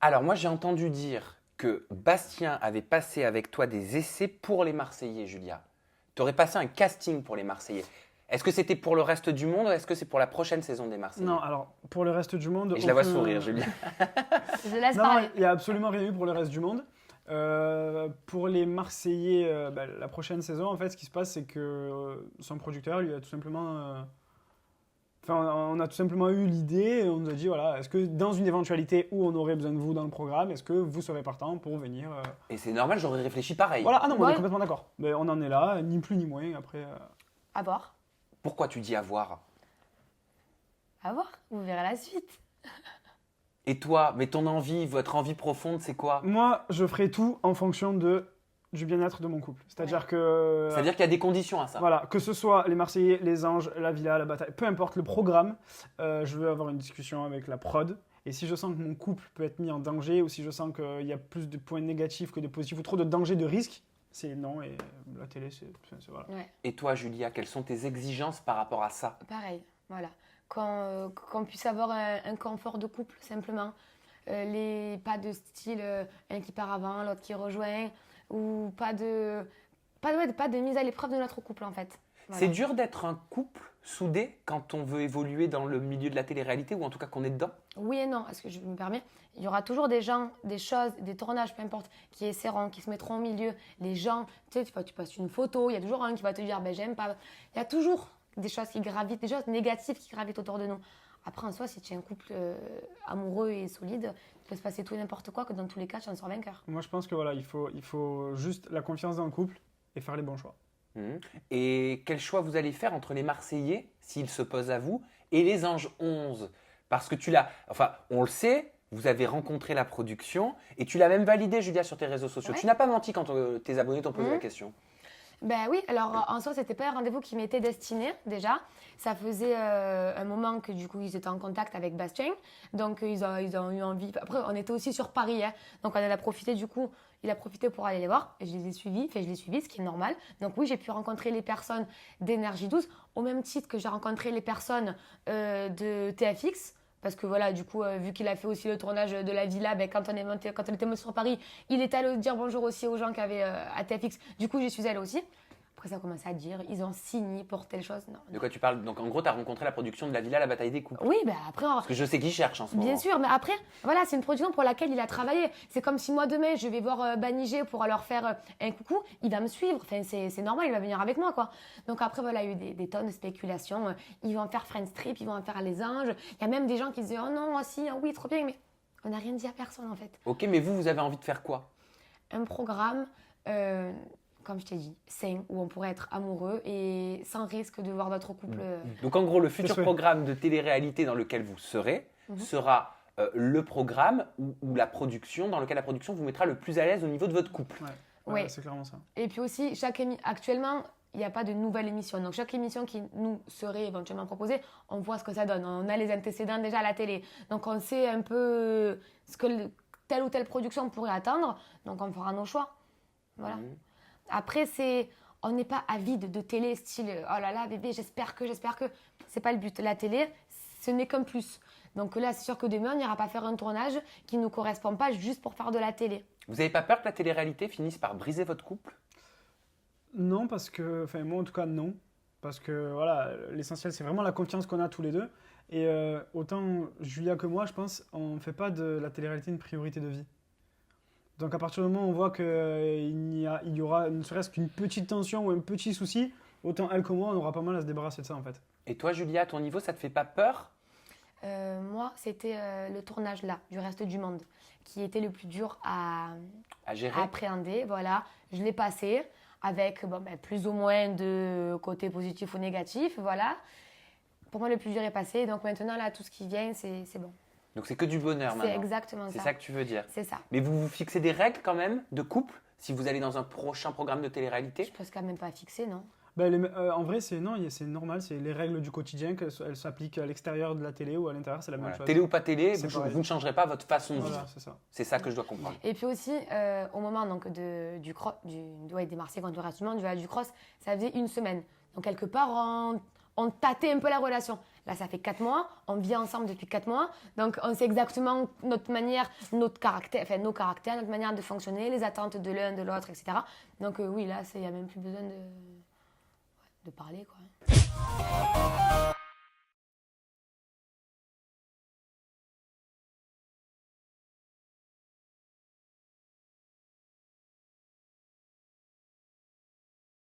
Alors moi j'ai entendu dire que Bastien avait passé avec toi des essais pour les Marseillais, Julia. Tu aurais passé un casting pour les Marseillais. Est-ce que c'était pour le reste du monde ou est-ce que c'est pour la prochaine saison des Non, Marseillais? alors, pour le reste du monde, Et je la vois sourire, aucun. Julia. Je laisse Non, parler. il n'y a absolument rien eu pour le reste du monde. Pour les Marseillais, la prochaine saison, en fait, ce qui se passe, c'est que son producteur lui a tout simplement. Enfin, on a tout simplement eu l'idée, et on nous a dit voilà, est-ce que dans une éventualité où on aurait besoin de vous dans le programme, est-ce que vous serez partant pour venir Et c'est normal, j'aurais réfléchi pareil. Voilà, ah non, mais on est Ouais. complètement d'accord. Mais on en est là, ni plus ni moins. Après, À voir. Pourquoi tu dis avoir? À voir. Vous verrez la suite. Et toi, mais ton envie, votre envie profonde, c'est quoi? moi, je ferai tout en fonction du bien-être de mon couple. C'est-à-dire que. C'est-à-dire qu'il y a des conditions à ça. Voilà, que ce soit les Marseillais, les Anges, la Villa, la bataille, peu importe le programme, je veux avoir une discussion avec la prod. Et si je sens que mon couple peut être mis en danger, ou si je sens qu'il y a plus de points négatifs que de positifs, ou trop de danger, de risque, c'est non. Et la télé, voilà. Ouais. Et toi, Julia, quelles sont tes exigences par rapport à ça? Pareil. Voilà. Qu'on puisse avoir un confort de couple, simplement. Pas de style un qui part avant, l'autre qui rejoint. Ou pas de mise à l'épreuve de notre couple, en fait. Voilà. C'est dur d'être un couple soudé quand on veut évoluer dans le milieu de la télé-réalité ou en tout cas qu'on est dedans? Oui et non, est-ce que je me permets? Il y aura toujours des gens, des choses, des tournages, peu importe, qui essaieront, qui se mettront au milieu. Les gens, tu sais, tu passes une photo, il y a toujours un qui va te dire, ben j'aime pas. Il y a toujours des choses qui gravitent, des choses négatives qui gravitent autour de nous. Après, en soi, si tu es un couple amoureux et solide, il peut se passer tout et n'importe quoi, que dans tous les cas, tu en sors vainqueur. Moi, je pense que voilà, il faut juste la confiance dans le couple et faire les bons choix. Mhm. Et quel choix vous allez faire entre les Marseillais, s'ils se posent à vous, et les Anges 11? Parce que enfin, on le sait, vous avez rencontré la production et tu l'as même validé, Julia, sur tes réseaux sociaux. Ouais. Tu n'as pas menti quand tes abonnés t'ont posé Mhm. la question. Ben oui, alors en soi, c'était pas un rendez-vous qui m'était destiné déjà. Ça faisait un moment que du coup, ils étaient en contact avec Bastien. Donc, ils ont eu envie. Après, on était aussi sur Paris. Hein. Donc, on en a profité du coup. Il a profité pour aller les voir. Et je les ai suivis. Enfin, je les ai suivis, ce qui est normal. Donc, oui, j'ai pu rencontrer les personnes d'Énergie 12 au même titre que j'ai rencontré les personnes de TFX. Parce que voilà, du coup, vu qu'il a fait aussi le tournage de la villa, ben, quand on était monté sur Paris, il est allé dire bonjour aussi aux gens qui avaient à TFX. Du coup, j'y suis allée aussi. Après, ça a commencé à dire, ils ont signé pour telle chose. Non, De non. quoi tu parles? Donc en gros, tu as rencontré la production de la villa La Bataille des Couples. Oui, ben après, Parce que je sais qui cherche en ce moment. bien sûr, mais après, voilà, c'est une production pour laquelle il a travaillé. C'est comme si moi, demain, je vais voir Banigé pour leur faire un coucou, il va me suivre. Enfin, c'est normal, il va venir avec moi, quoi. Donc après, voilà, il y a eu des tonnes de spéculations. Ils vont en faire Friends Trip, ils vont en faire Les Anges. Il y a même des gens qui disaient, oh non, si, oui, trop bien, mais on n'a rien dit à personne, en fait. Ok, mais vous avez envie de faire quoi? Un programme, comme je t'ai dit, sain, où on pourrait être amoureux et sans risque de voir notre couple. Donc en gros, le futur souhait. programme de télé-réalité dans lequel vous serez Mhm. sera le programme ou la production dans lequel la production vous mettra le plus à l'aise au niveau de votre couple. Ouais, Ouais. c'est clairement ça. Et puis aussi, actuellement, il n'y a pas de nouvelle émission. Donc, chaque émission qui nous serait éventuellement proposée, on voit ce que ça donne. On a les antécédents déjà à la télé. Donc, on sait un peu ce que telle ou telle production pourrait attendre. Donc, on fera nos choix. Voilà. Mhm. Après, on n'est pas avide de télé, style oh là là, bébé, j'espère que. C'est pas le but. La télé, ce n'est qu'un plus. Donc là, c'est sûr que demain, on n'ira pas faire un tournage qui ne nous correspond pas juste pour faire de la télé. Vous n'avez pas peur que la télé-réalité finisse par briser votre couple? Non, parce que, enfin moi en tout cas non, parce que voilà, l'essentiel c'est vraiment la confiance qu'on a tous les deux. Et autant Julia que moi, je pense, on ne fait pas de la télé-réalité une priorité de vie. Donc à partir du moment où on voit il y aura ne serait-ce qu'une petite tension ou un petit souci, autant elle que moi, on aura pas mal à se débarrasser de ça en fait. Et toi, Julia, à ton niveau, ça te fait pas peur? Moi, c'était le tournage là, du reste du monde, qui était le plus dur À gérer? à appréhender. Voilà, je l'ai passé avec plus ou moins de côté positif ou négatif. Voilà, pour moi, le plus dur est passé. Donc maintenant, là, tout ce qui vient, c'est bon. Donc c'est que du bonheur C'est maintenant. exactement C'est ça. ça que tu veux dire. C'est ça. Mais vous vous fixez des règles quand même de couple si vous allez dans un prochain programme de Je télé-réalité? pense quand même pas fixé, non? En vrai, c'est normal, c'est les règles du quotidien, qu'elles s'appliquent à l'extérieur de la télé ou à l'intérieur, c'est la même Voilà. chose. Télé ou pas télé, C'est vous, pareil. vous ne changerez pas votre façon de Voilà, vivre. c'est ça. C'est ça que je dois comprendre. Et puis aussi, au moment donc, des Marseillais contre le reste du monde, du cross, ça faisait une semaine. Donc quelque part, on tâtait un peu la relation. Là, ça fait 4 mois. On vit ensemble depuis 4 mois. Donc, on sait exactement notre manière, nos caractères, notre manière de fonctionner, les attentes de l'un, de l'autre, etc. Donc, oui, là, il n'y a même plus besoin de parler, quoi.